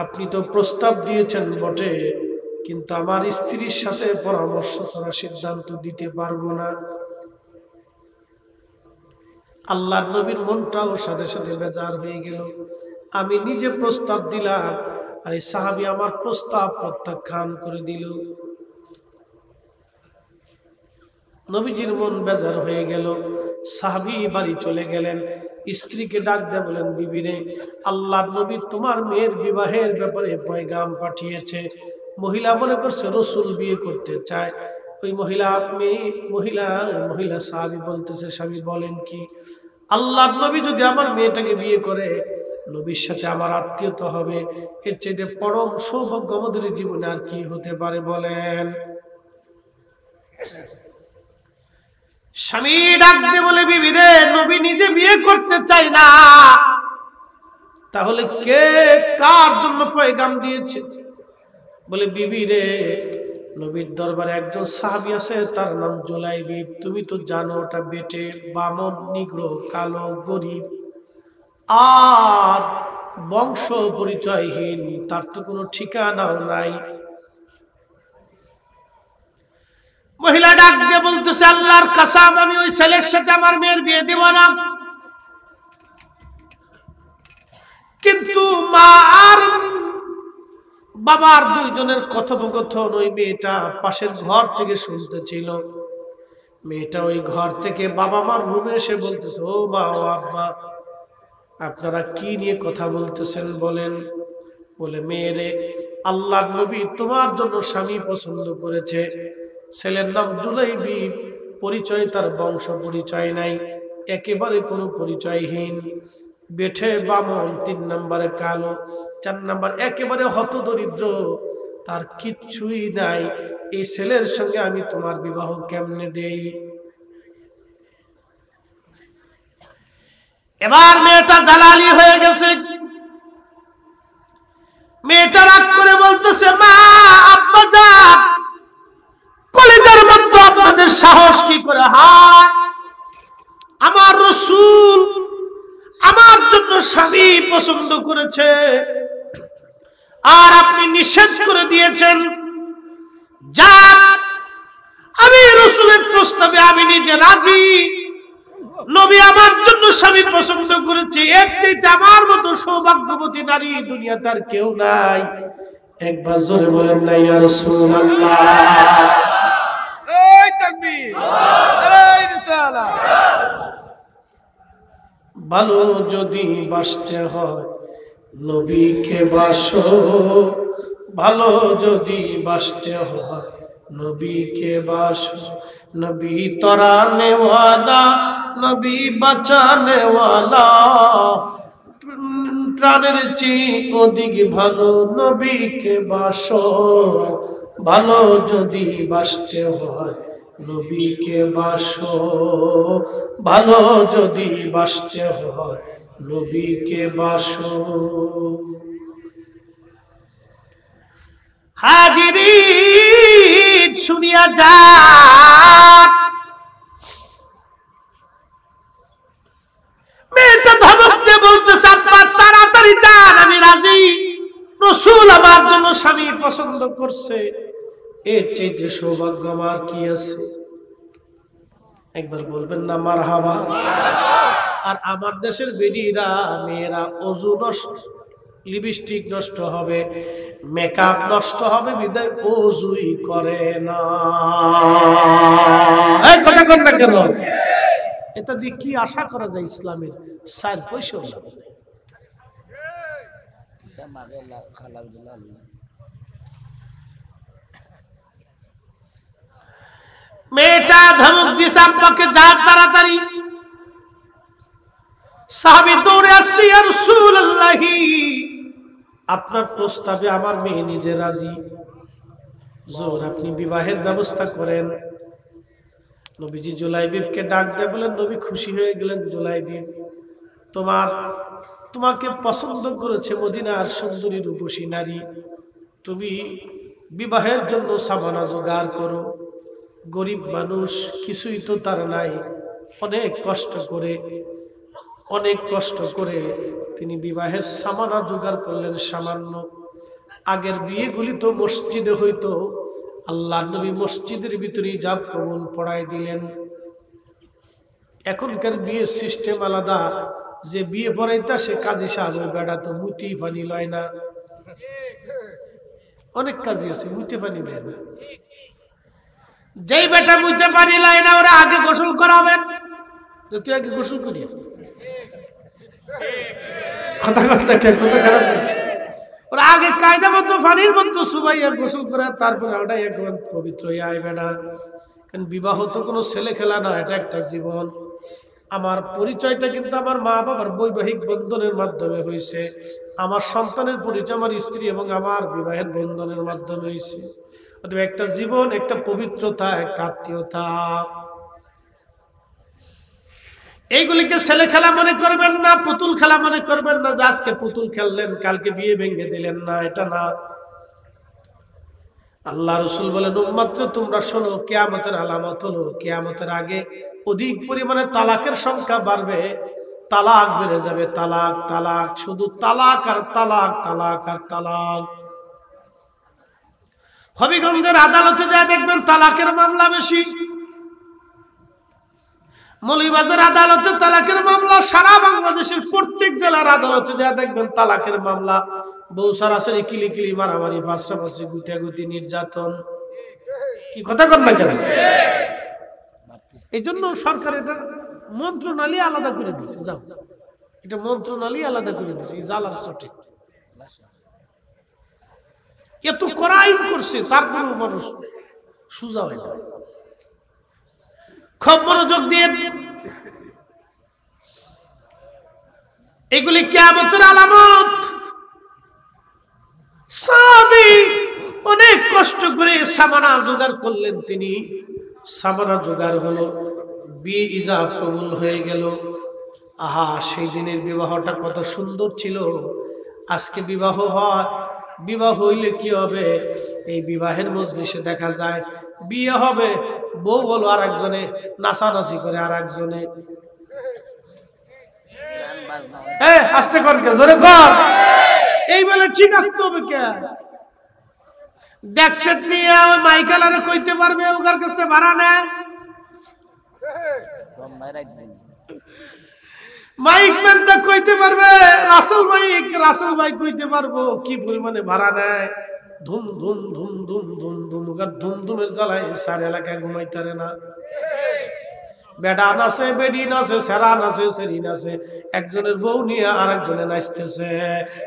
আপনি তো প্রস্তাব দিয়েছেন বটে, কিন্তু আমার স্ত্রীর সাথে পরামর্শ ছাড়া সিদ্ধান্ত দিতে পারবো না। আল্লাহর নবীর মনটাও সাথে সাথে বেজার হয়ে গেল। আমি নিজে প্রস্তাব দিলাম আর এই সাহাবী আমার প্রস্তাব প্রত্যাখ্যান করে দিল। নবীজির মন বেজার হয়ে গেল। সাহাবী বাড়ি চলে গেলেন, স্ত্রীকে ডাক দিয়ে বলেন, বিবি রে, আল্লাহর নবী তোমার মেয়ের বিবাহের ব্যাপারে পয়গাম পাঠিয়েছে। মহিলা মনে করছে রাসূল বিয়ে করতে চায়। ওই মহিলা সাহাবী বলতেছে, স্বামী বলেন কি? আল্লাহর নবী যদি আমার মেয়েটাকে বিয়ে করে, নবীর সাথে আমার আত্মীয়তা হবে, এর চাইতে পরম সৌভাগ্য আমাদের জীবনে আর কি হতে পারে বলেন? স্বামী ডাক দিয়ে বলে, বিবি রে, নবী নিজে বিয়ে করতে চায় না, তাহলে কে কার জন্য পয়গাম দিয়েছে? বলে, বিবি রে, নবীর দরবারে একজন সাহাবী আছে, তার নাম জুলাইবিব। তুমি তো জানো ওটা বেটে, বামন, নিগ্রো, কালো, গরিব আর বংশ পরিচয়হীন, তার তো কোনো ঠিকানাও নাই। মহিলা ডাক দিয়ে বলতেছে, আল্লাহর কসম, আমি ওই ছেলের সাথে আমার মেয়ের বিয়ে দেব না। কিন্তু মা আর বাবার দুইজনের কথোপকথন ওই মেয়েটা পাশের ঘর থেকে শুনতেছিল। মেয়েটা ওই ঘর থেকে বাবা মার রুমে এসে বলতেছে, ও মা, ও আব্বা, আপনারা কি নিয়ে কথা বলতেছেন বলেন? বলে, মেয়েরে, আল্লাহর নবী তোমার জন্য স্বামী পছন্দ করেছে। ছেলের নাম জুলাইবিব, পরিচয় তার বংশ পরিচয় নাই, একেবারে কোনো পরিচয়হীন, বেঠে বামন, 3 নম্বরে কালো, 4 নম্বর একেবারে হতদরিদ্র, তার কিচ্ছুই নাই। এই ছেলের সঙ্গে আমি তোমার বিবাহ কেমনে দেই? এবার মেয়েটা জালালি হয়ে গেছে। মেয়েটা রাগ করে বলতেছে, মা, আব্বা যান, কলেজের মধ্যে আপনাদের সাহস কি করে হয়? আমার রাসূল আমার জন্য স্বামী পছন্দ করেছে, আর আপনি নিষেধ করে দিয়েছেন। যান, আমি রাসূলের প্রস্তাবে আমি নিজে রাজি। নবী আমার জন্য স্বামী পছন্দ করেছে, এর চাইতে আমার মতো সৌভাগ্যবতী নারী দুনিয়াতে আর কেউ নাই। একবার জোরে বলেন না, ইয়া রাসূলুল্লাহ। এই তাকবীর, এই রিসালাত। ভালো যদি বাসতে হয় নবীকে বাসো, ভালো যদি বাসতে হয় নবীকে বাসো। নবী তরানে ওয়ালা, নবী বাঁচানে ওয়ালা, প্রাণের চেয়ে অধিক ভালো নবীকে বাসো। ভালো যদি বাসতে হয় নবীকে বাসো, ভালো যদি বাসতে হয় নবীকে বাসো। হাজিরিন শুনিয়া যান, মেয়েটা ধমক দিয়ে বলতেছে, আপনার তাড়াতাড়ি যান, আমি রাজি। রাসূল আমার জন্য স্বামী পছন্দ করছে, এর চাইতে সৌভাগ্য আমার কি আছে? একবার বলবেন না মারহাবা। আর আমার দেশের বেডিরা, মেয়েরা অজু নষ্ট, লিপস্টিক নষ্ট হবে, মেকআপ নষ্ট হবে, বিদায় অজুই করে না। এই কথা কোন না কেন? এটা দিয়ে কি আশা করা যায়? ইসলামের 4 পয়সা হবে। মেয়েটা ধমক দিয়েছে, আব্বাকে যার তাড়াতাড়ি। সাহাবী দৌড়ে আসছে, ইয়া রাসূলুল্লাহ, আপনার প্রস্তাবে আমার মেয়ে নিজে রাজি, জোর আপনি বিবাহের ব্যবস্থা করেন। নবীজি জুলাইবিবকে ডাক দিয়ে বলেন, নবী খুশি হয়ে গেলেন, জুলাইবিব তোমাকে পছন্দ করেছে, মদিনার সুন্দরী রূপসী নারী, তুমি বিবাহের জন্য সামানা জোগাড় করো। গরিব মানুষ, কিছুই তো তার নাই, অনেক কষ্ট করে অনেক কষ্ট করে তিনি বিবাহের সামানা জোগাড় করলেন সামান্য। আগের বিয়েগুলি তো মসজিদে হইতো, আল্লাহর নবী মসজিদের ভিতরে ইজাব কবুল পড়ায় দিলেন। এখনকার বিয়ের সিস্টেম আলাদা, যে বিয়ে পড়াইতা সে কাজী সাহেব, ওই বেড়া তো মুতি পানি লয় না। অনেক কাজী আছে মুতে পানি লয় না। যেই বেটা মুতে পানি লয় না ওরা আগে গোসল করাবেন, তুই আগে গোসল করিয়া কথা কথা কথা খারাপ। ওরা আগে কায়দা মতো পানির মতো সুবাইয়া গোসল করে তারপরে ওটাই একবার পবিত্র হয়ে আইবে না। কারণ বিবাহ তো কোনো ছেলে খেলা না, এটা একটা জীবন। আমার পরিচয়টা কিন্তু আমার মা বাবার বৈবাহিক বন্ধনের মাধ্যমে হয়েছে। আমার সন্তানের পরিচয় আমার স্ত্রী এবং আমার বিবাহের বন্ধনের মাধ্যমে হয়েছে। অথবা একটা জীবন, একটা পবিত্রতা, একটা আত্মীয়তা। এইগুলিকে ছেলে খেলা মনে করবেন না, পুতুল খেলা মনে করবেন না, যে আজকে পুতুল খেললেন কালকে বিয়ে ভেঙে দিলেন, না, এটা না। আল্লাহ রাসূল বলেন, উম্মত তোমরা শোনো, কিয়ামতের আলামত হলো কিয়ামতের আগে অধিক পরিমাণে তালাকের সংখ্যা বাড়বে, তালাক বেড়ে যাবে, তালাক তালাক, শুধু তালাক আর তালাক, তালাক আর তালাক। হবিগঞ্জের আদালতে যায় দেখবেন তালাকের মামলা বেশি, মৌলভীবাজার আদালতে তালাকের মামলা, সারা বাংলাদেশের প্রত্যেক জেলার আদালতে যায় দেখবেন তালাকের মামলা। বউ সারাসারি কিলিকিলি মারামারি পাশাপাশি গুটাগুটি নির্যাতন। কি কথা কর না কেন? এই জন্য সরকার এটা মন্ত্রণালয় আলাদা করে দিচ্ছে। যাও, এটা মন্ত্রণালয় আলাদা করে দিচ্ছে। জালার চটে এত কড়া আইন করছে, তারপরেও মানুষ সোজা হয় না। খুব মনোযোগ দিয়ে, এগুলি কিয়ামতের আলামত। সাহাবী অনেক কষ্ট করে সামানা জোগাড় করলেন, তিনি সামানা জোগাড় হলো, বিয়ে ইজাব কবুল হয়ে গেল। আহা, সেই দিনের বিবাহটা কত সুন্দর ছিল। আজকে বিবাহ হয়, বিবাহ হইলে কি হবে? এই বিবাহের মজলিসে দেখা যায় বিয়ে হবে, বউ বলো আর একজনে নাচানাচি করে, আর একজনে আস্তে কর, কে জোরে কর, এই বলে ঠিক আসতে হবে। কে ডেকসেট নিয়ে ওই মাইকেলারে কইতে পারবে ওর কাছে ভাড়া নেয়, মাইক ম্যানটা কইতে পারবে, রাসেল ভাই কইতে পারবো কি পরিমাণে ভাড়া নেয়। ধুম ধুম ধুম ধুম ধুম ধুম ধুম ধুমের জ্বালায় সার এলাকায় ঘুমাইতারে না। বেডা নাচে, বেডি নাচে, সেরা নাচে, সেরি নাচে, একজনের বউ নিয়ে আর একজনে নাচতেছে।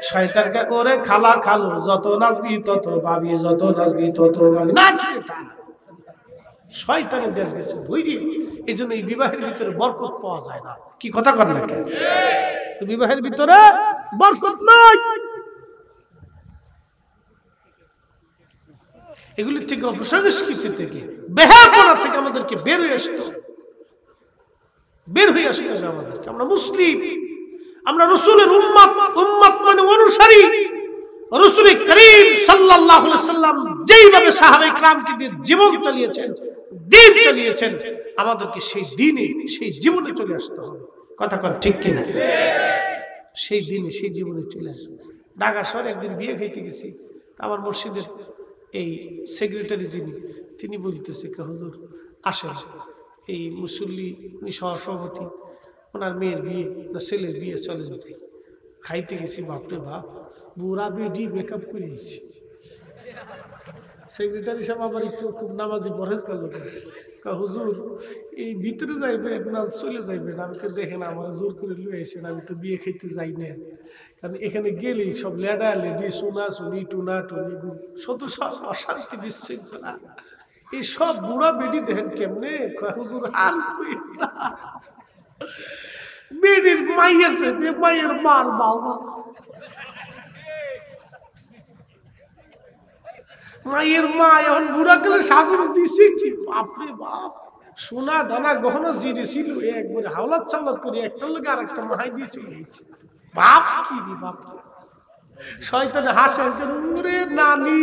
শয়তানকে ওরে খালা খালু, যত নাচবি তত ভাবি, যত নাচবি তত ভাবি, নাচতে থাক। শয়তানের দেশ গেছে বুঝলি। এই জন্য এই বিবাহের ভিতরে বরকত পাওয়া যায় না। কি কথা কর না কেন? বিবাহের ভিতরে বরকত নাই। এগুলি থেকে, অপসংস্কৃতি থেকে, বেহায়াপনা থেকে আমাদেরকে বের হয়ে আসতে হবে, বের হয়ে আসতে হবে আমাদেরকে। আমরা মুসলিম, আমরা রাসূলের উম্মত, উম্মত মানে অনুসারী। রাসূল করিম সাল্লাল্লাহু আলাইহি সাল্লাম যেইভাবে সাহাবায়ে কিরামকে দিয়ে জীবন চালিয়েছেন, দিন চালিয়েছেন, আমাদেরকে সেই দিনে, সেই জীবনে চলে আসতে হবে। কথা কন ঠিক কিনা? সেই দিনে, সেই জীবনে চলে আসবে। ঢাকা শহরে একদিন বিয়ে খাইতে গেছি, আমার মসজিদের এই সেক্রেটারি যিনি, তিনি বলতেছে, হুজুর আসেন, এই মুসল্লি উনি সহসভাপতি, ওনার মেয়ের বিয়ে না ছেলের বিয়ে, চলে যেতে। খাইতে গেছি, বাপরে বাপ, বুড়া বেডি মেকআপ করে গেছি। সেক্রেটারি সাহেব আবার একটু খুব নামাজি পরহেজ করলো, হুজুর এই ভিতরে যাইবে না চলে যাইবে না, আমাকে দেখেন আমার জোর করে লুয়ে আসেন, আমি তো বিয়ে খাইতে যাই না। কারণ এখানে গেলেই সব লেডা লেডি, সোনা সুনি, টুনা টুনি, শত সব অশান্তি বিশৃঙ্খলা, এই সব বুড়া বেডি দেখেন কেমনে। হুজুর আর বেডির মাই আছে, যে মায়ের মার বাবা, মায়ের মা এখন বুড়া কালে শাসন দিছে কি, বাপরে বাপ, সোনা দানা গহনা জিরে ছিল একবারে হাওলাত চাওলাত করে একটার লোক আর একটা মাই দিয়ে চলে গেছে। বাপ কি রে বাপ, শয়তানে হাসে, ওরে নানি।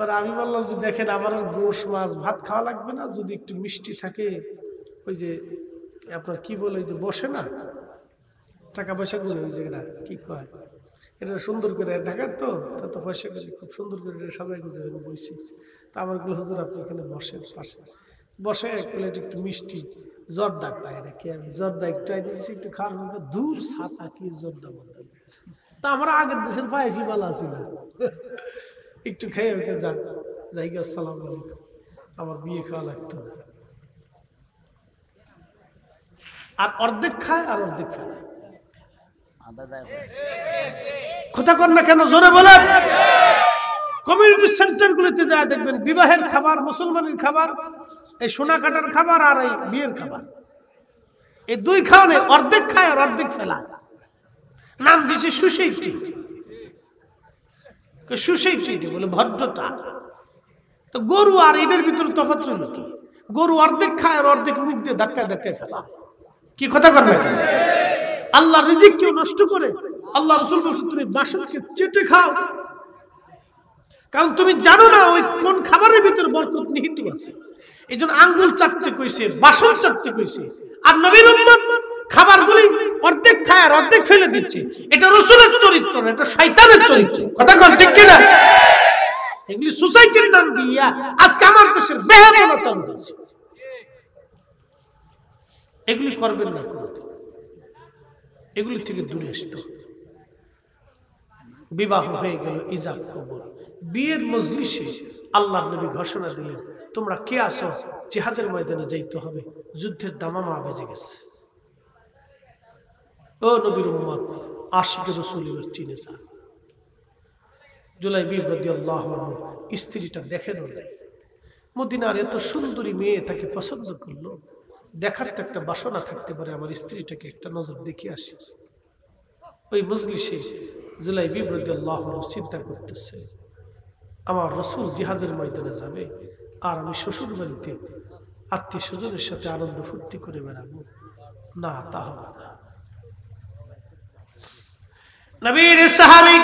আর আমি বললাম যে দেখেন আমার আর গোশ মাছ ভাত খাওয়া লাগবে না, যদি একটু মিষ্টি থাকে, ওই যে আপনার কি বলে ওই যে বসে না টাকা পয়সা করে, ওই জায়গাটা কি কয়, এটা সুন্দর করে ঢাকার তো তত পয়সা করে খুব সুন্দর করে সাজাই গুজে বসে। তা আমার গুলো হুজুর আপনি এখানে বসেন পাশে, বসে এক প্লেট একটু মিষ্টি জর্দা পায় নাকি, আমি জর্দা একটু দিচ্ছি একটু খাওয়ার, দূর ছাতা কি জর্দা মর্দা। তা আমরা আগের দেশের পায়েসি বালা ছিল, একটু খেয়ে ওকে যান জায়গা আসসালাম আলাইকুম, আমার বিয়ে খাওয়া লাগতো না। আর অর্ধেক খায় আর অর্ধেক ফেলায়, কথা কর না কেন জোরে বলেন। কমিউনিটি সেন্টার গুলোতে যায় দেখবেন বিবাহের খাবার, মুসলমানের খাবার, এই সোনা কাটার খাবার আর এই বিয়ের খাবার, এই দুই খাওয়ানে অর্ধেক খায় আর অর্ধেক ফেলায়। নাম দিছে সুশীটি, সুশীটি বলে ভদ্রতা। তো গরু আর এদের ভিতরে তফাৎ রইল কি? গরু অর্ধেক খায় আর অর্ধেক মুখ দিয়ে ধাক্কায় ধাক্কায় ফেলা। কি কথা কর না কেন? আল্লাহ রিজিক কেউ নষ্ট করে? আল্লাহ রাসূল বলেছেন তুমি বাসনকে চেটে খাও, কারণ তুমি জানো না ওই কোন খাবারের ভিতরে বরকত নিহিত আছে। এইজন্য আঙ্গুল চাটতে কইছে, বাসন চাটতে কইছে। আর নবীর উম্মত খাবারগুলি অর্ধেক খায় আর অর্ধেক ফেলে দিচ্ছে। এটা রাসূলের চরিত্র না, এটা শয়তানের চরিত্র। কথা কন ঠিক কি না? এগুলি সোসাইটির নাম দিয়া আজকে আমার দেশের বেহায়াপনা চালু হচ্ছে। এগুলি করবেন না কোনোদিন, এগুলি থেকে দূরে আসতে হবে। বিবাহ হয়ে গেল, ইজাব কবুল। বিয়ের মজলিসে আল্লাহর নবী ঘোষণা দিলেন তোমরা কে আসো, জিহাদের ময়দানে যাইতে হবে, যুদ্ধের দামামা বেজে গেছে। ও নবীর উম্মত, আশিকে রাসূল চিনে যান। জুলাইবি রাদিয়াল্লাহু আনহু স্ত্রীটা দেখেনও নাই, মদিনার এত সুন্দরী মেয়ে তাকে পছন্দ করলো, দেখার তো একটা বাসনা থাকতে পারে, আমার স্ত্রীটাকে একটা নজর দেখে আসি। ওই মজলিসে জুলাইবি রাদিয়াল্লাহু আনহু চিন্তা করতেছে আমার রাসূল জিহাদের ময়দানে যাবে আর আমি শ্বশুর বাড়িতে আত্মীয় স্বজনের সাথে আনন্দ ফুর্তি করে বেড়াবো, না তা হবে না। নবীর সাহাবী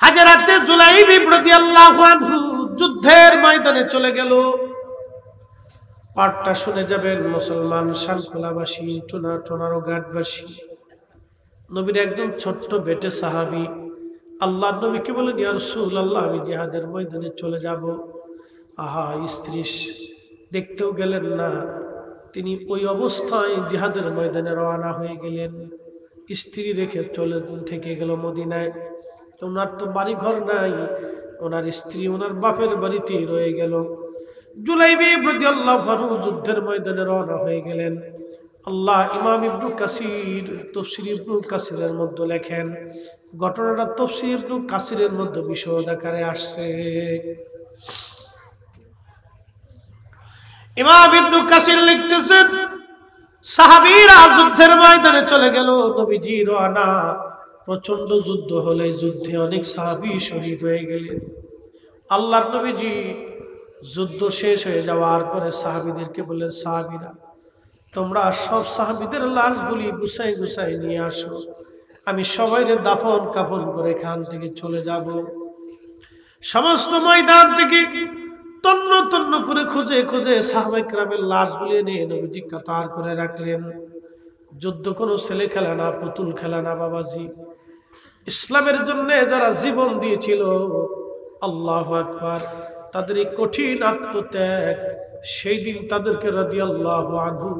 হযরত জুলাইবি রাদিয়াল্লাহু আনহু যুদ্ধের ময়দানে চলে গেল। পাঠটা শুনে যাবেন মুসলমান শানখোলাবাসী, টোনারো ঘাটবাসী। নবীর একদম ছোট্ট বেটে সাহাবী আল্লাহর নবীকে বলেন ইয়া রাসূলুল্লাহ আমি জিহাদের ময়দানে চলে যাব। আহা, স্ত্রী দেখতেও গেলেন না, তিনি ওই অবস্থায় জিহাদের ময়দানে রওনা হয়ে গেলেন। স্ত্রী রেখে চলে থেকে গেল মদিনায়। ওনার তো বাড়ি ঘর নাই, ওনার স্ত্রী ওনার বাপের বাড়িতে রয়ে গেল। জুলাইবি রাদিয়াল্লাহু আনহু যুদ্ধের ময়দানে রওনা হয়ে গেলেন। আল্লাহ ইমাম ইবনু কাসির তাফসীর ইবনু কাসিরের মধ্যে লেখেন ঘটনাটা তাফসীর ইবনু কাসিরের মধ্যে বিশদ আকারে আসছে। ইমাম ইবনু কাসির লিখতেছেন সাহাবীরা যুদ্ধের ময়দানে চলে গেল, নবীজি রওনা। প্রচন্ড যুদ্ধ হলে যুদ্ধে অনেক সাহাবী শহীদ হয়ে গেলেন। আল্লাহর নবীজি যুদ্ধ শেষ হয়ে যাওয়ার পরে সাহাবীদেরকে বললেন সাহাবীরা তোমরা সব সাহাবীদের লাশগুলি গুছাই গুছাই নিয়ে আসো, আমি সবাইকে দাফন কাফন করে এখান থেকে চলে যাব। সমস্ত ময়দান থেকে তন্ন তন্ন করে খুঁজে খুঁজে সাহাবায়ে কেরামের লাশগুলি নিয়ে নবীজি কাতার করে রাখলেন। যুদ্ধ কোনো ছেলে খেলা না, পুতুল খেলা না বাবাজি। ইসলামের জন্য যারা জীবন দিয়েছিল, আল্লাহু আকবার, তাদের এই কঠিন আত্মত্যাগ, সেই দিন তাদেরকে রাদিয়াল্লাহু আনহু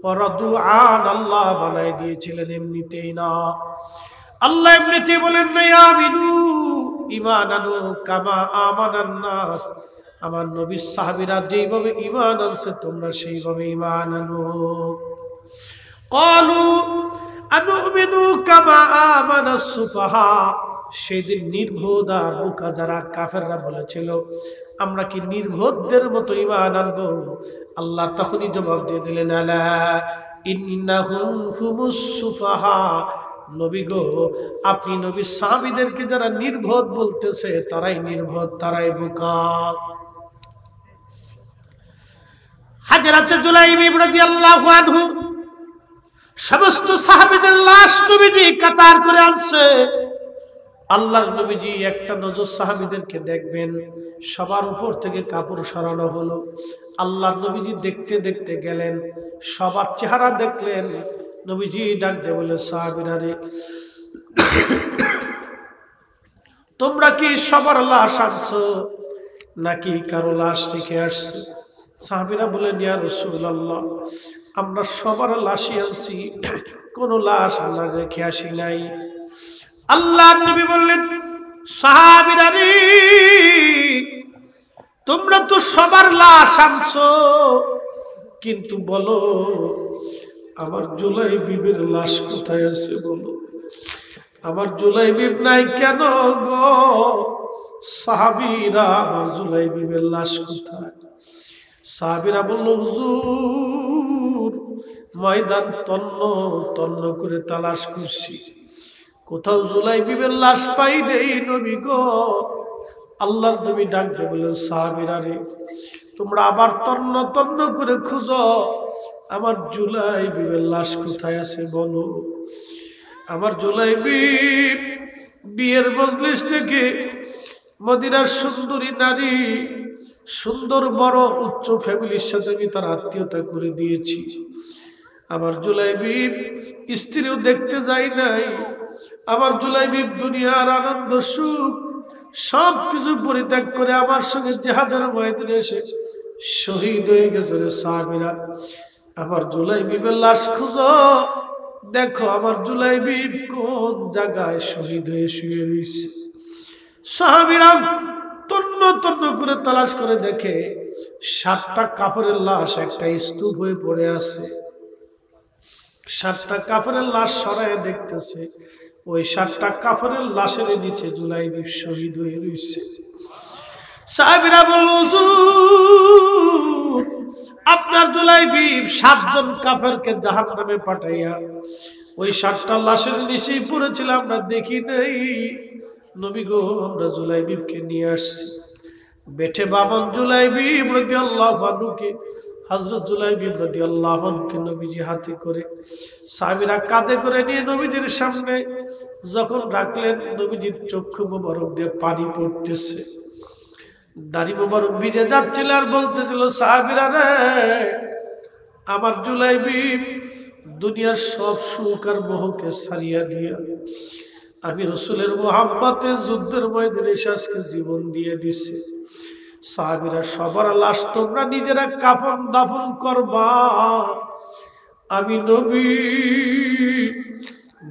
ওয়া রাদু আন আল্লাহ বানাই দিয়েছিলেন। এমনিতেই না, আল্লাহ এমনিতেই বলেন না আমিনু ঈমান আনু কামা আমানান নাস, আমার নবী সাহাবীরা যেইভাবে ঈমান আনছে তোমরা সেইভাবে ঈমান আনো। ক্বালু আনুমিনু কামা আমানাস সুফাহা, সেদিন নির্বোধ আর বোকা যারা কাফেররা বলেছিল আমরা কি নির্বোধদের মতো ঈমান আনবো? আল্লাহ তখনই জবাব দিয়ে দিলেন আলা ইন্নাহুম হুমুস সুফাহা, নবী গো আপনি নবী সাহাবীদেরকে যারা নির্বোধ বলতেছে তারাই নির্বোধ, তারাই বোকা। হযরত জুলাইবি রাদিয়াল্লাহু আনহু সমস্ত সাহাবীদের লাশ নবীজি কাতার করে আনছে। আল্লাহর নবীজি একটা নজর সাহাবীদেরকে দেখবেন, সবার উপর থেকে কাপড় সরানো হলো। আল্লাহর নবীজি দেখতে দেখতে গেলেন, সবার চেহারা দেখলেন। নবীজি ডাক দিয়ে বললেন, সাহাবীরা রে, তোমরা কি সবার লাশ আনছো নাকি কারো লাশ রেখে আসছো? সাহাবীরা বলেন, ইয়া রাসূলুল্লাহ, আমরা সবার লাশই আনছি, কোন লাশ আমরা রেখে আসি নাই। আল্লাহর নবী বললেন, সাহাবীরা রে, তোমরা তো সবার লাশ আনছো, কিন্তু বলো আমার জুলাইবিবের লাশ কোথায় আছে? বলো আমার জুলাইবিব নাই কেন গো? সাহাবীরা, আমার জুলাইবিবের লাশ কোথায়? সাহাবীরা বলল, হুজুর, ময়দান তন্ন তন্ন করে তালাশ করছি, কোথাও জুলাইবিবের লাশ পাই নেই নবী গো। আল্লাহর নবী ডাক দিয়ে বললেন, সাহাবীরা রে, তোমরা আবার তন্ন তন্ন করে খুঁজো, আমার জুলাইবিবের লাশ কোথায় আছে বলো। আমার জুলাইবিব বিয়ের মজলিস থেকে মদিনার সুন্দরী নারী, সুন্দর বড় উচ্চ ফ্যামিলির সাথে আমি তার আত্মীয়তা করে দিয়েছি। আমার জুলাইবিব স্ত্রীও দেখতে যাই নাই। আমার জুলাইবিব দুনিয়ার আনন্দ সুখ সব কিছু পরিত্যাগ করে আমার সঙ্গে জিহাদের ময়দানে এসে শহীদ হয়ে গেছে। সাহাবীরা, আমার জুলাইবিবের লাশ খুঁজো, দেখো আমার জুলাইবিব কোন জায়গায় শহীদ হয়ে শুয়ে রয়েছে। সাহাবীরা তন্ন তন্ন করে তালাশ করে দেখে 7টা কাফেরের লাশ একটা স্তূপ হয়ে পড়ে আছে। 7টা কাফেরের লাশ সরায় দেখতেছে, ওই 7টা কাফেরের লাশের নিচে জুলাইবিব শহীদ হয়ে রয়েছে। সাহাবীরা বলল, হুজুর, আপনার জুলাইবিব 7 জন কাফেরকে জাহান্নামে পাঠাইয়া ওই 7টা লাশের নিচেই পড়েছিল, আমরা দেখি নাই। নবী গো, আমরা জুলাইবিবকে নিয়ে আসছি। বেঠে বামন জুলাইবিব রাদিয়াল্লাহু আনহুকে, হযরত জুলাইবিব রাদিয়াল্লাহু আনহুকে নবীজি হাতে করে, সাহাবীরা কাঁধে করে নিয়ে নবীজির সামনে যখন রাখলেন, নবীজির চক্ষু মোবারক দিয়ে পানি পড়তেছে, দাড়ি মোবারক ভিজে যাচ্ছিল, আর বলতেছিল, সাহাবীরা রে, আমার জুলাইবিব দুনিয়ার সব সুখ আর মোহকে ছাড়িয়া দিয়া আমি রাসূলের মুহাব্বতে যুদ্ধের ময়দানে আজকে জীবন দিয়ে দিছে। সাহাবীরা, সবার লাশ তোমরা নিজেরা কাফন দাফন করবা, আমি নবী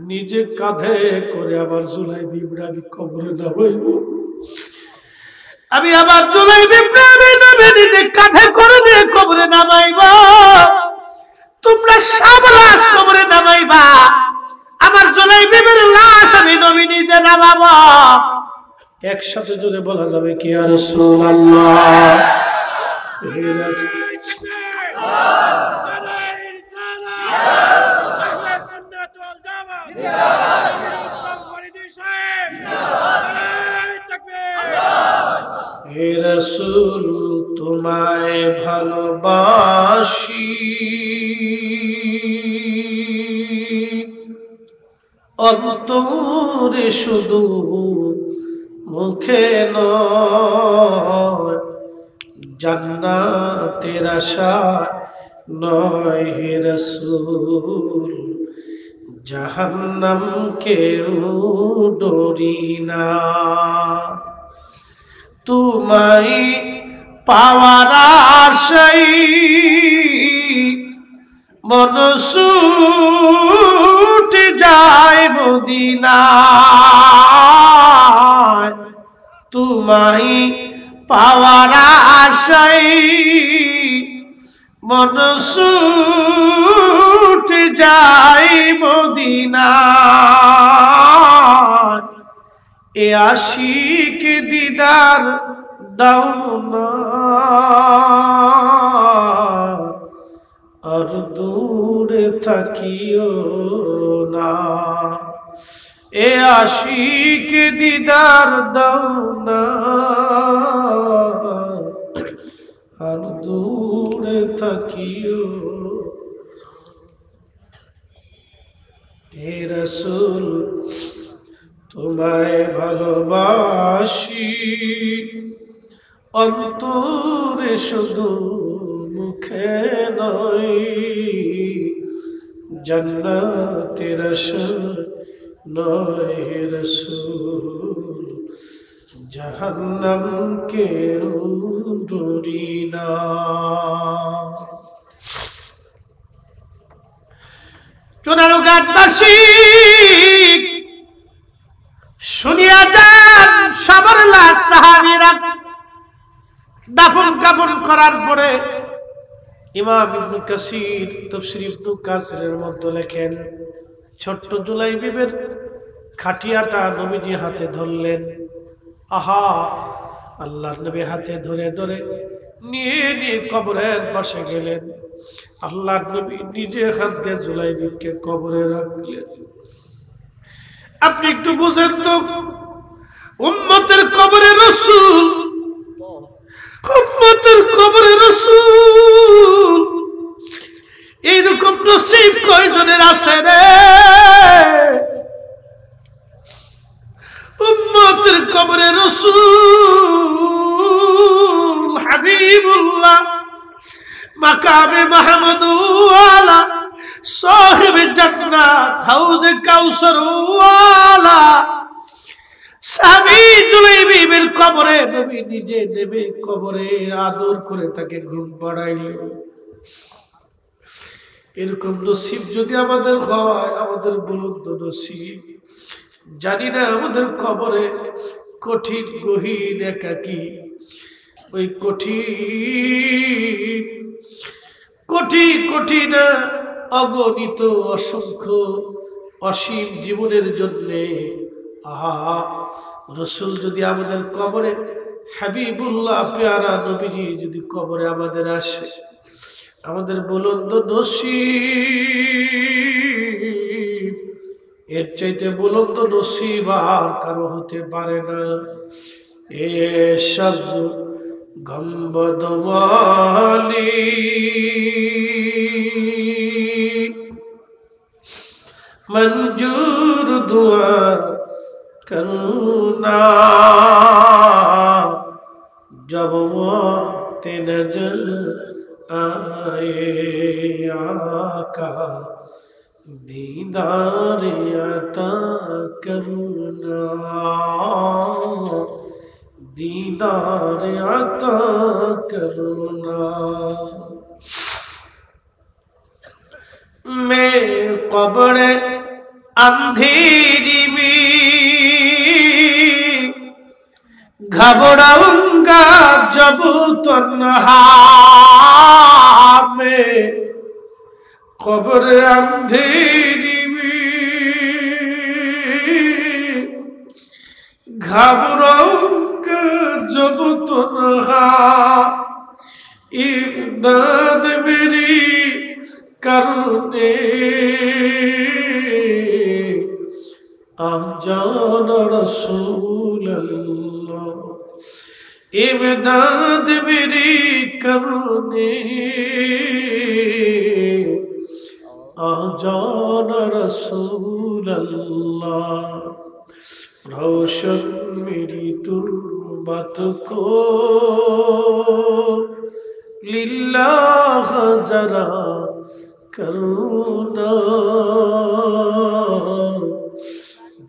নিজে কাঁধে করে আমার জুলাইবিবরে আমি কবরে নামাইব। আমি আমার জুলাইবিবরে আমি নবী নিজে কাঁধে করে নিয়ে কবরে নামাইব। তোমরা সব লাশ কবরে নামাইবা, আমার জুলাইবিবের লাশ আমি নবী নিজে নামাবো। একসাথে জোরে বলা যাবে কি, ইয়া রাসূলুল্লাহ, হে রাসূল। হে রাসূল, তোমায় ভালোবাসি, অন্তরে শুধু মুখে নয়, জান্নাতের আশা নয়। হে রাসূল, জাহান্নাম কেউ ডরি না, তোমায় পাওয়ার আশায় মন ছুটে যায় মদিনায়, তোমায় পাওয়ার আশায় মন ছুটে যায় মদিনায়। এ আশিক দিদার দাও না, আর দূরে থাকিও না। এ আশিক দিদার দাও না, আর দূরে থাকিও। হে রাসূল, তোমায় ভালোবাসি অন্তরে শুধু মুখে নয় জান্নাতের আশা নয় রাসূল জাহান্নাম কেউ ডরি না। চুনারুঘাটবাসী শুনিয়া যান, সবার লাশ সাহাবীরা দাফন কাফন করার পরে ইমাম ইবনে কাসির তাফসীর ইবনে কাসিরের মধ্যে লেখেন, ছোট্ট জুলাইবিবের খাটিয়াটা নবীজি হাতে ধরলেন। আহা, আল্লাহর নবী হাতে ধরে ধরে নিয়ে নিয়ে কবরের পাশে গেলেন। আল্লাহর নবী নিজে হাত দিয়ে জুলাইবিবকে কবরে রাখলেন। আপনি একটু বুঝেন তো, উম্মতের কবরে রাসূল, উম্মতের কবরে রাসূল, এইরকম নসিব কয়জনের আছে রে? উম্মতের কবরে রাসূল হাবিবুল্লাহ মাকামে মাহমুদ ওয়ালা সাহিব জান্নাত হাউজে কাউসার ওয়ালা সাহাবী জুলাইবিবের কবরে নবী নিজে নেবে কবরে আদর করে তাকে ঘুম পাড়াইল। এরকম নসিব যদি আমাদের হয়, আমাদের বুলন্দ নসিব। জানি না আমাদের কবরে কঠিন গহীন একাকী, ওই কঠিন কঠিন কঠিন অগণিত অসংখ্য অসীম জীবনের জন্যে আহা, রাসূল যদি আমাদের কবরে, হাবিবুল্লাহ পেয়ারা নবীজি যদি কবরে আমাদের আসে, আমাদের বুলন্দ নসিব, এর চাইতে বুলন্দ নসিব আর কারো হতে পারে না। এ শব্দ গম্বদ ওয়ালি মঞ্জুর দুআ করুণা जब वक्त नजर आए आका दीदार अता करना दीदार अता करना। मैं कब्र अंधेरी में घबराऊंगा जब तन्हा में कब्र अंधेरी में घबराऊंगा जब तन्हा इमदाद मेरी करने आजाना रसूल अल्लाह इमदाद मेरी करने आजाना रसूल अल्लाह। रोशन मेरी तुर्बत को लिल्लाह जरा करुणा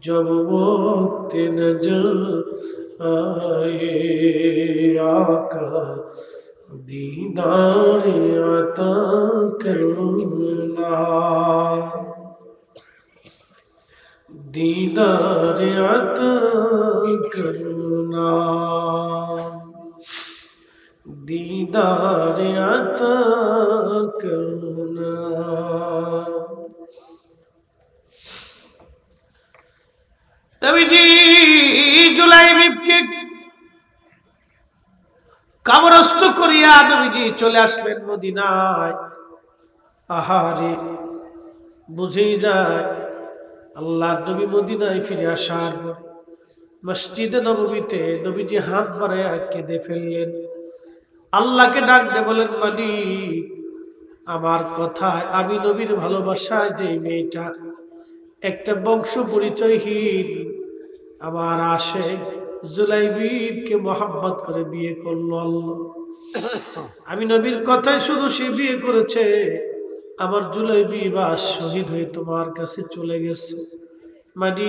जब वक्त नजर आए आका दीदार अता करना दीदार अता करना दीदार अता करना। नबीजी जुलाइबिबके কবরস্থ করিয়া নবীজি চলে আসলেন মদিনায়। আহারে, বুঝেই যায় আল্লাহর নবী মদিনায় ফিরে আসার পর মসজিদে নববীতে নবীজি হাত বাড়াইয়া কেঁদে ফেললেন। আল্লাহকে ডাক দিয়ে বলেন, মালিক, আমার কথায় আমি নবীর ভালোবাসায় যে মেয়েটা একটা বংশ পরিচয়হীন আমার আশিক জুলাইবিবকে মোহাব্বত করে বিয়ে করলো আল্লাহ। আমি নবীর কথাই শুধু সে বিয়ে করেছে, আমার জুলাইবিব আজ শহীদ হয়ে তোমার কাছে চলে গেছে। মানে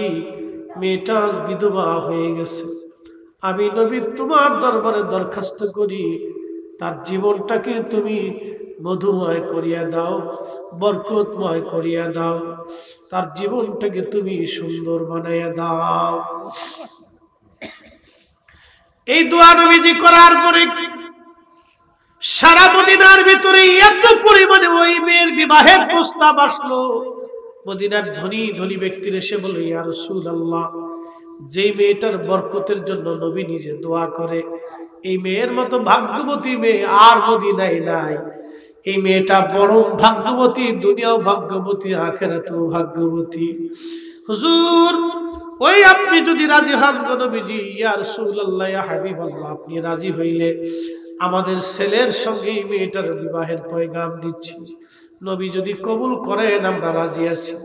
মেয়েটা আজ বিধবা হয়ে গেছে। আমি নবী তোমার দরবারে দরখাস্ত করি, তার জীবনটাকে তুমি মধুময় করিয়া দাও, বরকতময় করিয়া দাও, তার জীবনটাকে তুমি সুন্দর বানাইয়া দাও। এই দোয়া নবীজি করার পরে সারা মদিনার ভিতরে এত পরিমাণে ওই মেয়ের বিবাহের প্রস্তাব আসলো। মদিনার ধনী ধনী ব্যক্তির এসে বলে, ইয়া রাসূলুল্লাহ, যেই মেয়েটার বরকতের জন্য নবী নিজে দোয়া করে, এই মেয়ের মতো ভাগ্যবতী মেয়ে আর মদিনায় নাই। এই মেয়েটা বড় ভাগ্যবতী, দুনিয়াও ভাগ্যবতী, আখিরাতেও ভাগ্যবতী। হুজুর, ওই আপনি যদি রাজি হন গো নবীজি, ইয়া রাসূলুল্লাহ, ইয়া হাবিবাল্লাহ, আপনি রাজি হইলে আমাদের ছেলের সঙ্গে এই মেয়েটার বিবাহের পয়গাম দিচ্ছি। নবী যদি কবুল করেন আমরা রাজি আছি।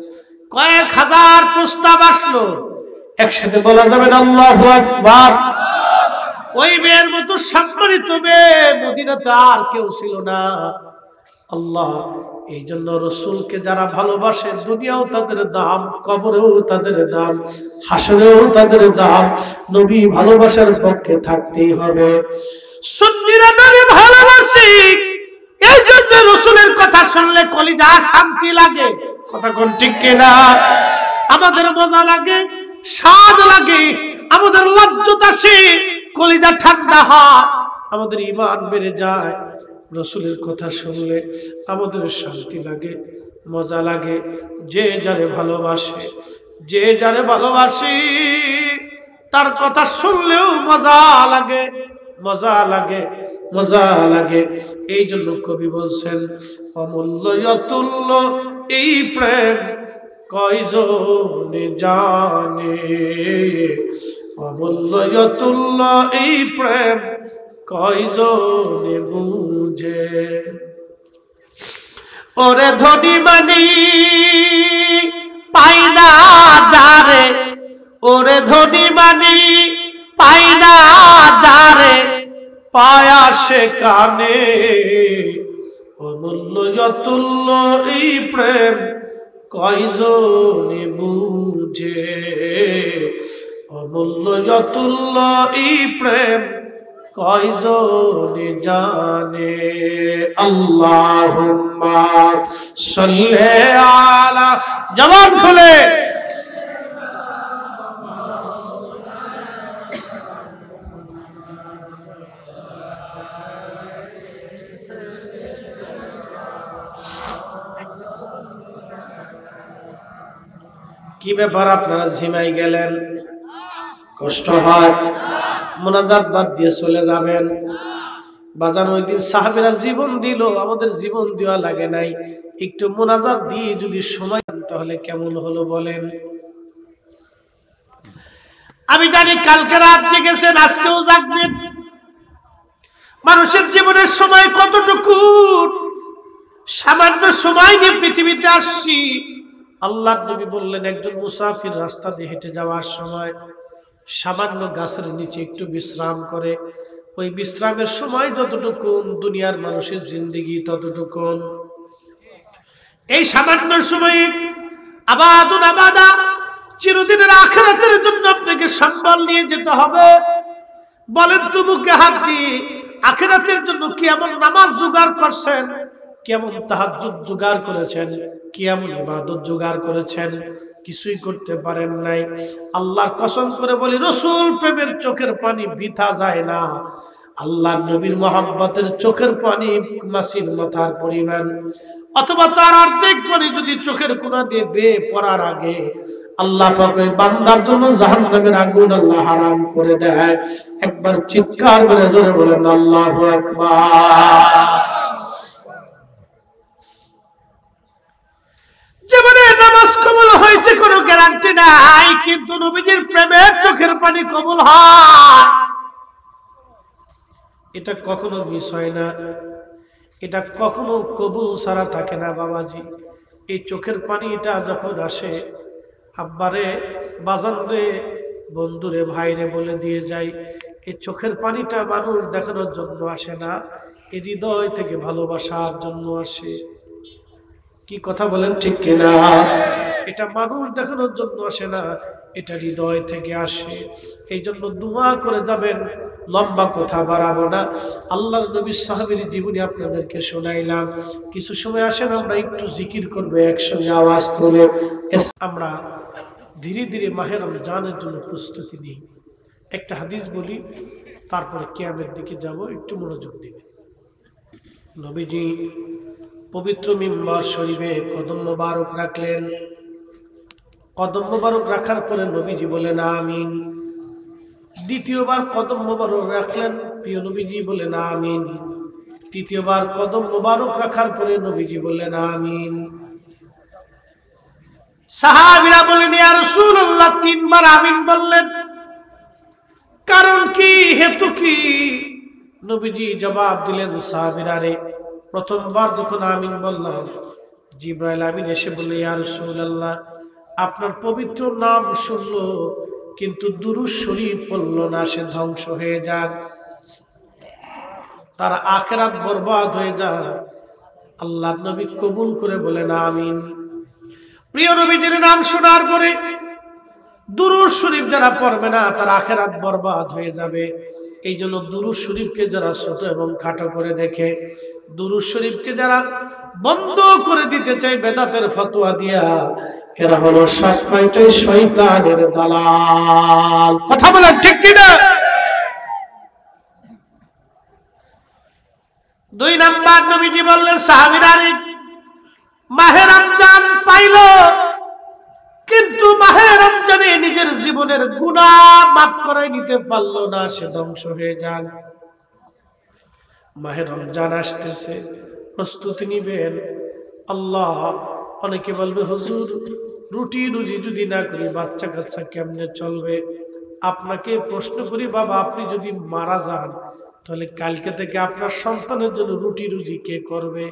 কয়েক হাজার প্রস্তাব আসলো, একসাথে বলা যাবে না আল্লাহু আকবার। ওই মেয়ের মতো সম্মানিত মেয়ে মদিনাতে আর কেউ ছিল না। আল্লাহ এই জন্য রসুলকে যারা ভালোবাসে, দুনিয়াও তাদের দাম, কবরেও তাদের দাম, হাসরেও তাদের দাম। নবী ভালোবাসার পক্ষে থাকতেই হবে। সুন্নিরা নবী ভালোবাসি, এই জন্য রসুলের কথা শুনলে কলিজা শান্তি লাগে। কথা কোন ঠিক কিনা? আমাদের মজা লাগে, স্বাদ লাগে, আমাদের লজ্জা আসে, কলিজা ঠান্ডা হয়, আমাদের ঈমান বেড়ে যায়। রসুলের কথা শুনলে আমাদের শান্তি লাগে, মজা লাগে। যে যারে ভালোবাসে, যে যারে ভালোবাসি, তার কথা শুনলেও মজা লাগে, মজা লাগে, মজা লাগে। এই জন্য কবি বলছেন, অমূল্য অতুল্য এই প্রেম কয়জনে জানে, অমূল্য অতুল্য এই প্রেম কয়জনে বুঝে। ওরে ধনী মানি পাই না যারে, ওরে ধনী মানি পাই না যারে, পায়া সে কানে, অমূল্য অতুল্য এই প্রেম কয়জনে বুঝে, অমূল্য অতুল্য এই প্রেম কয়জনে জানে। আল্লাহুম্মা সাল্লি আলা, জবান খুলে কি ব্যাপার আপনারা ঝিমাই গেলেন? কষ্ট হয়? মোনাজাত বাদ দিয়ে চলে যাবেন। বাজান ওই দিন সাহাবীরা জীবন দিল, আমাদের জীবন দেওয়া লাগে নাই। একটু মোনাজাত দিয়ে যদি সময় তাহলে কেমন হলো বলেন? আমি জানি কালকে রাত জেগেছেন, আজকেও জাগবেন। মানুষের জীবনের সময় কতটুকু, সামান্য সময় নিয়ে পৃথিবীতে আসছি। আল্লাহর নবী বললেন, একজন মুসাফির রাস্তা দিয়ে হেঁটে যাওয়ার সময় সামান্য গাছের নিচে একটু বিশ্রাম করে, ওই বিশ্রামের সময় যতটুকু দুনিয়ার মানুষের জিন্দেগি ততটুকু। এই সামান্য সময়ে আবাদুন আবাদা, চিরদিনের আখিরাতের জন্য আপনাকে সম্বল নিয়ে যেতে হবে। বলেন তো মুখে হাত দিয়ে, আখিরাতের জন্য কি এমন নামাজ জোগাড় করছেন, কেমন তাহাজ্জুদ জোগাড় করেছেন, কেমন ইবাদত জোগাড় করেছেন? কিছুই করতে পারেন নাই। আল্লাহর কসম করে বলি, রসুল প্রেমের চোখের পানি বৃথা যায় না। আল্লাহর নবীর মহব্বতের চোখের পানি মাসির মাথার পরিমাণ, অথবা তার অর্ধেক পানি যদি চোখের কোণা দিয়ে বেয়ে পড়ার আগে আল্লাহ পাক ওই বান্দার জন্য জাহান্নামের আগুন আল্লাহ হারাম করে দেয়। একবার চিৎকার করে জোরে বলেন আল্লাহু আকবার। জীবনে নামাজ কবুল হয়েছে কোনো গ্যারান্টি নাই, কিন্তু নবীজির প্রেমের চোখের পানি কবুল হয়, এটা কখনো মিস হয় না, এটা কখনো কবুল ছাড়া থাকে না বাবাজি। এই চোখের পানিটা যখন আসে, আব্বারে বাজান রে বন্ধুরে ভাইরে বলে দিয়ে যাই, এই চোখের পানিটা মানুষ দেখানোর জন্য আসে না, এই হৃদয় থেকে ভালোবাসার জন্য আসে। কি কথা বলেন ঠিক কিনা? এটা মানুষ দেখানোর জন্য আসে না, এটা হৃদয় থেকে আসে। এই জন্য দোয়া করে যাবেন। লম্বা কথা বাড়াবো না, আল্লাহর নবী সাহাবীর জীবনী আপনাদেরকে শোনাইলাম। কিছু সময় আসেন আমরা একটু জিকির করবো একসঙ্গে আওয়াজ তুলে। আমরা ধীরে ধীরে মাহে রমজানের জন্য প্রস্তুতি নিই। একটা হাদিস বলি, তারপরে কিয়ামের দিকে যাব, একটু মনোযোগ দিবেন। নবীজি পবিত্র মিম্বার শরীফে কদম মোবারক রাখলেন। কদম মোবারক রাখার পরে নবীজি বলেন আমিন। দ্বিতীয়বার কদম মোবারক রাখলেন, প্রিয় নবীজি বলেন আমিন। তৃতীয়বার কদম মোবারক রাখার পরে নবীজি বললেন আমিন। সাহাবীরা বলেন ইয়া রাসূলুল্লাহ, তিনবার আমিন বললেন, কারণ কি, হেতু কি? নবীজি জবাব দিলেন, সাহাবীরা রে, প্রথমবার যখন আমিন বললাম, জিবরাইল আমিন এসে বলল ইয়া রাসূলুল্লাহ, আপনার পবিত্র নাম শুনলো কিন্তু দুরূদ শরীফ পড়ল না, সে ধ্বংস হয়ে যাক, তার আখিরাত বরবাদ হয়ে যাক। আল্লাহর নবী কবুল করে বলেন আমিন। প্রিয় নবীজির নাম শোনার পরে দুরূদ শরীফ যারা পড়বে না তার আখিরাত বরবাদ হয়ে যাবে। এই জন্য দুরূদ শরীফকে যারা ছোট এবং খাটো করে দেখে, দুরূদ শরীফকে যারা বন্ধ করে দিতে চায় বেদাতের ফতোয়া দিয়া, এরা হলো 7 শয়তানের দালাল। কথা বলেন ঠিক কিনা? 2 নাম্বার নবীজি বললেন সাহাবীরা রে, মাহে রমজান পাইল কিন্তু মাহে রমজানে নিজের জীবনের গুনাহ মাফ করে নিতে পারল না, সে ধ্বংস হয়ে যান। মাহে রমজান আসতেছে, প্রস্তুতি নিবেন। আল্লাহ, অনেকে বলবে হুজুর রুটি রুজি যদি না করি বাচ্চা কাচ্চা কেমনে চলবে? আপনাকে প্রশ্ন করি বাবা, আপনি যদি মারা যান তাহলে কালকে থেকে আপনার সন্তানের জন্য রুটি রুজি কে করবে?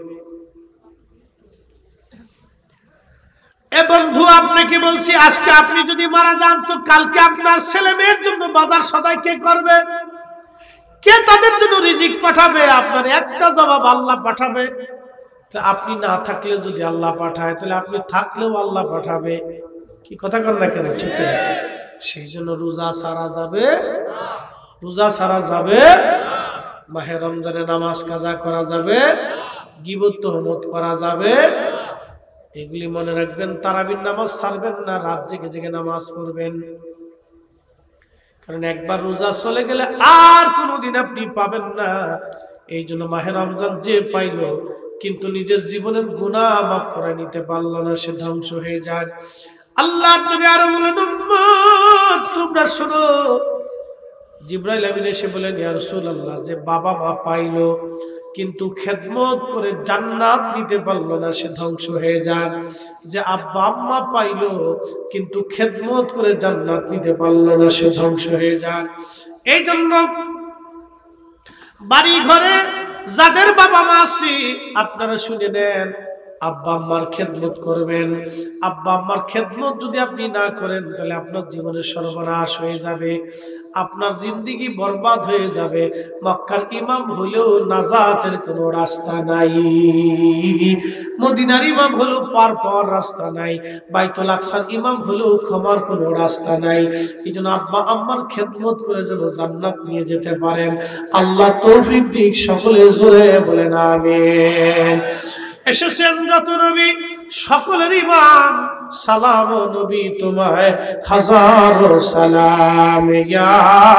এ বন্ধু, আপনাকে বলছি আজকে আপনি যদি মারা যান তো কালকে আপনার ছেলে মেয়ের জন্য বাজার সদাই কে করবে? কে তাদের জন্য রিজিক পাঠাবে? আপনার একটা জবাব, আল্লাহ পাঠাবে। আপনি না থাকলে যদি আল্লাহ পাঠায় তাহলে আপনি থাকলেও আল্লাহ পাঠাবে। কি কথা কর না কেন? ঠিক আছে। সেই জন্য রোজা ছাড়া যাবে, রোজা ছাড়া যাবে, মাহে রমজানে নামাজ কাজা করা যাবে, গীবত তোহমত করা যাবে। এগুলি মনে রাখবেন। তারাবির নামাজ ছাড়বেন না, রাত জেগে জেগে নামাজ পড়বেন। কারণ একবার রোজা চলে গেলে আর কোনোদিন আপনি পাবেন না। এই জন্য মাহে রমজান যে পাইল কিন্তু নিজের জীবনের গুনাহ মাফ করে নিতে পারল না, সে ধ্বংস হয়ে যায়। আল্লাহ নবী আরো বলেন, উম্মত তোমরা শোনো। জিবরাইল আমিন এসে বলেন ইয়া রাসূলুল্লাহ, যে বাবা মা পাইল কিন্তু খেদমত করে জান্নাত নিতে পারলো না, সে ধ্বংস হয়ে যায়। যে আব্বা আম্মা পাইল কিন্তু খেদমত করে জান্নাত নিতে পারলো না, সে ধ্বংস হয়ে যায়। এই জন্য বাড়ি ঘরে যাদের বাবা মা আছে আপনারা শুনে নেন, আব্বা আম্মার খেদমত করবেন। আব্বা আম্মার খেদমত যদি আপনি না করেন তাহলে আপনার জীবনের সর্বনাশ হয়ে যাবে, আপনার জিন্দেগি বরবাদ হয়ে যাবে। মক্কার ইমাম হলেও নাজাতের কোনো রাস্তা নাই, মদিনার ইমাম হলেও পার পাওয়ার রাস্তা নাই, বাইতুল আকসার ইমাম হলেও ক্ষমার কোনো রাস্তা নাই। এই জন্য আব্বা আম্মার খেদমত করে যেন জান্নাত নিয়ে যেতে পারেন। আল্লাহ তৌফিক দিক, সকলে জোরে বলেন আমিন। এসেছেন যত নবী সকলের ইমাম, সালাম নবী তোমায় হাজারো সালাম। ইয়া